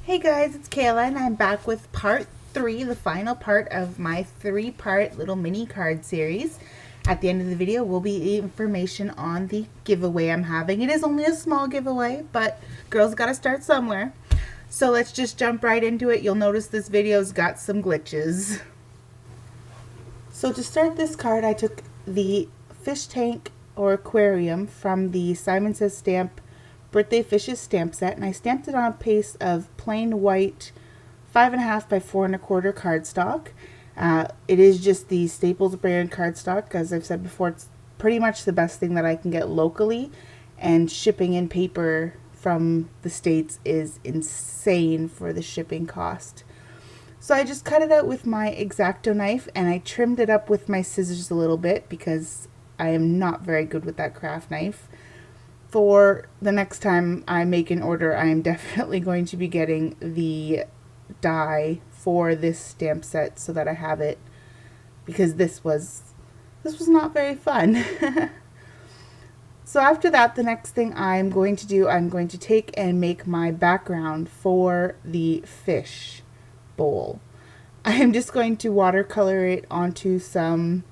Hey guys, it's Kayla and I'm back with part 3, the final part of my 3-part little mini card series. At the end of the video will be information on the giveaway I'm having. It is only a small giveaway, but girls gotta start somewhere. So let's just jump right into it. You'll notice this video's got some glitches. So to start this card, I took the fish tank or aquarium from the Simon Says Stamp Birthday Fishes stamp set, and I stamped it on a piece of plain white 5.5 by 4.25 cardstock. It is just the Staples brand cardstock. As I've said before, it's pretty much the best thing that I can get locally, and shipping in paper from the States is insane for the shipping cost. So I just cut it out with my X-Acto knife, and I trimmed it up with my scissors a little bit because I am not very good with that craft knife. For the next time I make an order, I am definitely going to be getting the die for this stamp set so that I have it, because this was not very fun. So after that, the next thing I'm going to do, I'm going to take and make my background for the fish bowl. I am just going to watercolor it onto some,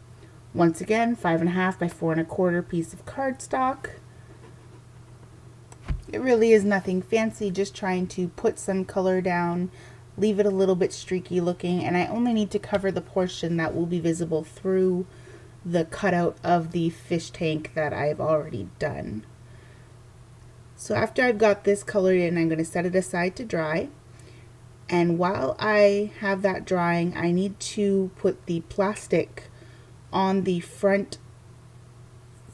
once again, 5.5 by 4.25 piece of cardstock. It really is nothing fancy, just trying to put some color down, leave it a little bit streaky looking, and I only need to cover the portion that will be visible through the cutout of the fish tank that I've already done. So after I've got this colored in, I'm going to set it aside to dry. And while I have that drying, I need to put the plastic on the front,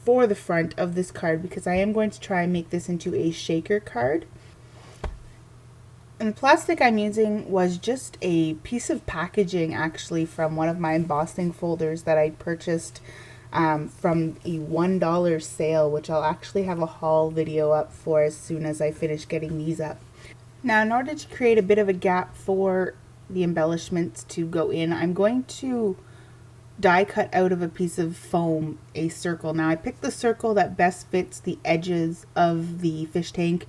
for the front of this card, because I am going to try and make this into a shaker card. And the plastic I'm using was just a piece of packaging, actually, from one of my embossing folders that I purchased from a $1 sale, which I'll actually have a haul video up for as soon as I finish getting these up. Now, in order to create a bit of a gap for the embellishments to go in, I'm going to die cut out of a piece of foam a circle. Now I picked the circle that best fits the edges of the fish tank.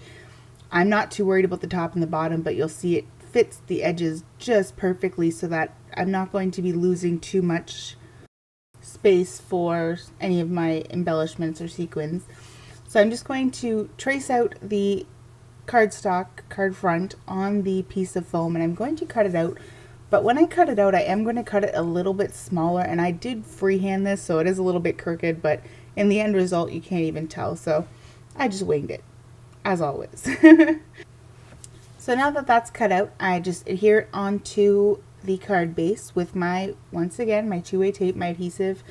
I'm not too worried about the top and the bottom, but you'll see it fits the edges just perfectly so that I'm not going to be losing too much space for any of my embellishments or sequins. So I'm just going to trace out the card front on the piece of foam, and I'm going to cut it out. But when I cut it out, I am going to cut it a little bit smaller, and I did freehand this, so it is a little bit crooked, but in the end result, you can't even tell, so I just winged it, as always. So now that that's cut out, I just adhere it onto the card base with my, once again, my 2-way tape, my adhesive,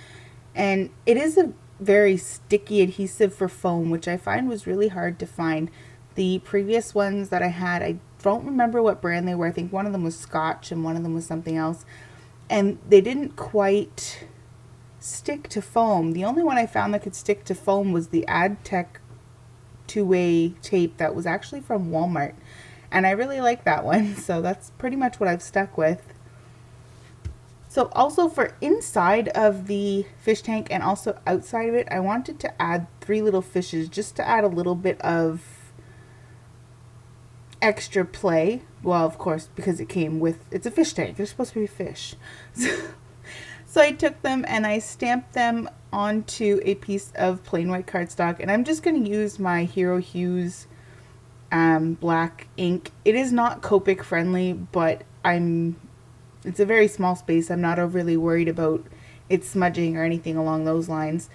and it is a very sticky adhesive for foam, which I find was really hard to find. The previous ones that I had, I don't remember what brand they were. I think one of them was Scotch and one of them was something else. And they didn't quite stick to foam. The only one I found that could stick to foam was the AdTech 2-way tape that was actually from Walmart. And I really like that one. So that's pretty much what I've stuck with. So also for inside of the fish tank and also outside of it, I wanted to add 3 little fishes just to add a little bit of extra play. Well, of course, because it came with, it's a fish tank, they're supposed to be fish. So I took them and I stamped them onto a piece of plain white cardstock, and I'm just going to use my Hero Hues black ink. It is not Copic friendly, but it's a very small space. I'm not overly worried about it smudging or anything along those lines.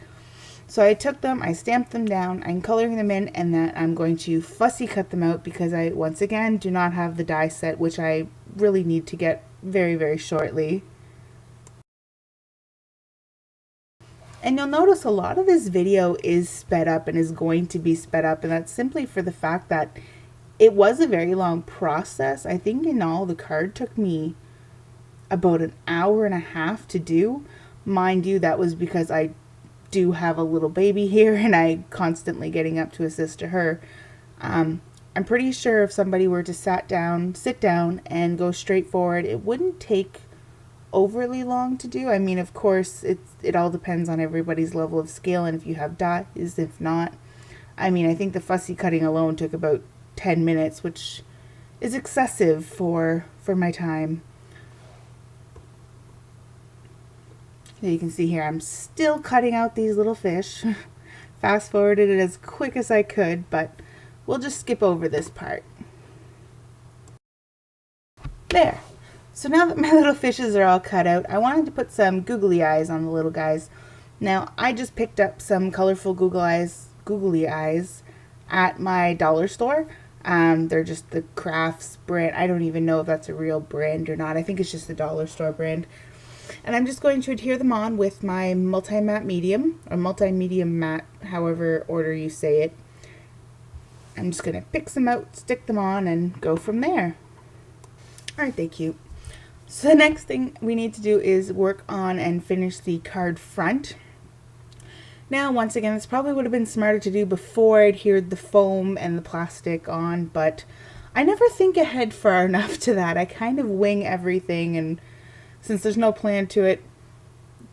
So I took them, I stamped them down, I'm coloring them in, and then I'm going to fussy cut them out because I, once again, do not have the die set, which I really need to get very, very shortly. And you'll notice a lot of this video is sped up and is going to be sped up, and that's simply for the fact that it was a very long process. I think in all the card took me about an hour and a half to do. Mind you, that was because I do have a little baby here and I constantly getting up to assist to her. I'm pretty sure if somebody were to sit down and go straight forward, it wouldn't take overly long to do. I mean, of course, it all depends on everybody's level of skill and if you have dies, if not. I mean, I think the fussy cutting alone took about 10 minutes, which is excessive for my time. So you can see here I'm still cutting out these little fish. Fast forwarded it as quick as I could, but we'll just skip over this part. There. So now that my little fishes are all cut out, I wanted to put some googly eyes on the little guys. Now, I just picked up some colorful googly eyes at my dollar store. They're just the Crafts brand. I don't even know if that's a real brand or not. I think it's just the dollar store brand. And I'm just going to adhere them on with my multi-matte medium, or multi-medium matte, however order you say it. I'm just going to pick some out, stick them on, and go from there. Aren't they cute? So the next thing we need to do is work on and finish the card front. Now, once again, this probably would have been smarter to do before I adhered the foam and the plastic on, but I never think ahead far enough to that. I kind of wing everything, and since there's no plan to it,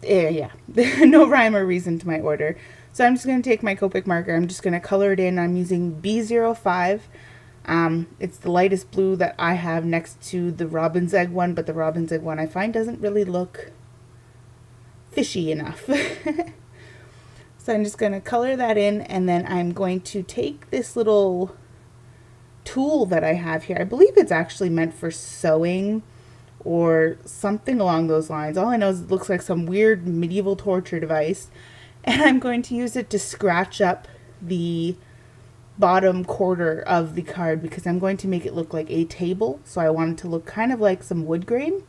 yeah, no rhyme or reason to my order. So I'm just going to take my Copic marker. I'm just going to color it in. I'm using B05. It's the lightest blue that I have next to the robin's egg one, but the robin's egg one I find doesn't really look fishy enough. So I'm just going to color that in, and then I'm going to take this little tool that I have here. I believe it's actually meant for sewing or something along those lines. All I know is it looks like some weird medieval torture device, and I'm going to use it to scratch up the bottom quarter of the card because I'm going to make it look like a table, so I want it to look kind of like some wood grain.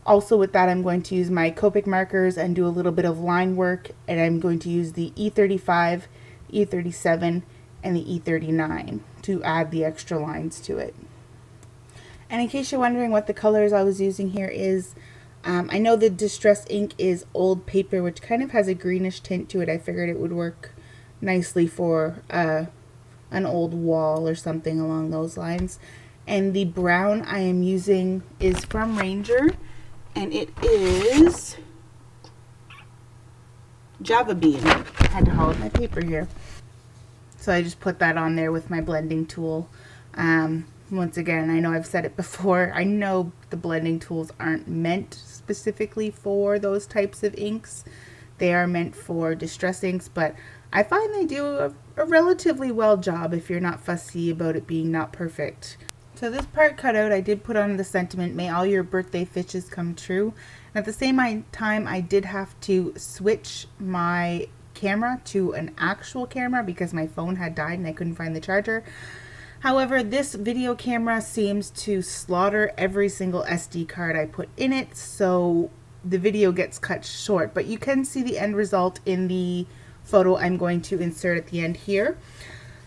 Also with that, I'm going to use my Copic markers and do a little bit of line work, and I'm going to use the E35, E37, and the E39 to add the extra lines to it. And in case you're wondering what the colors I was using here is, I know the Distress ink is old paper, which kind of has a greenish tint to it. I figured it would work nicely for an old wall or something along those lines. And the brown I am using is from Ranger, and it is Java Bean. I had to haul up my paper here. So I just put that on there with my blending tool. Once again, I know I've said it before, I know the blending tools aren't meant specifically for those types of inks. They are meant for distress inks, but I find they do a relatively well job if you're not fussy about it being not perfect. So this part cut out, I did put on the sentiment, may all your birthday fishes come true. And at the same time, I did have to switch my camera to an actual camera because my phone had died and I couldn't find the charger. However, this video camera seems to slaughter every single SD card I put in it, so the video gets cut short. But you can see the end result in the photo I'm going to insert at the end here.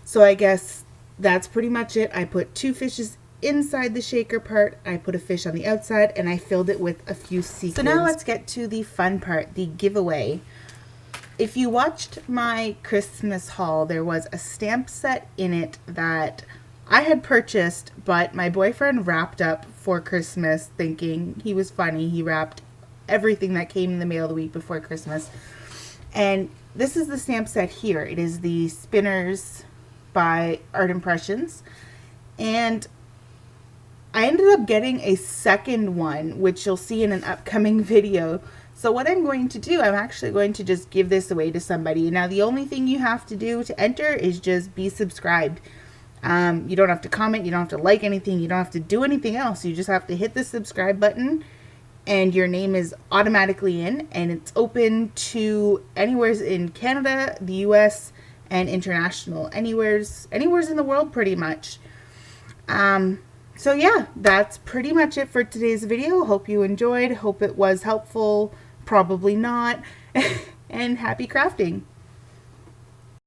So I guess that's pretty much it. I put two fishes inside the shaker part, I put a fish on the outside, and I filled it with a few sequins. So now let's get to the fun part, the giveaway. If you watched my Christmas haul, there was a stamp set in it that I had purchased, but my boyfriend wrapped up for Christmas, thinking he was funny. He wrapped everything that came in the mail the week before Christmas. And this is the stamp set here. It is the Spinners by Art Impressions. And I ended up getting a second one, which you'll see in an upcoming video. So what I'm going to do, I'm actually going to just give this away to somebody. Now, the only thing you have to do to enter is just be subscribed. You don't have to comment, you don't have to like anything, you don't have to do anything else. You just have to hit the subscribe button and your name is automatically in, and it's open to anywhere in Canada, the US, and international. Anywhere's in the world pretty much. So yeah, that's pretty much it for today's video. Hope you enjoyed, hope it was helpful, probably not, and happy crafting.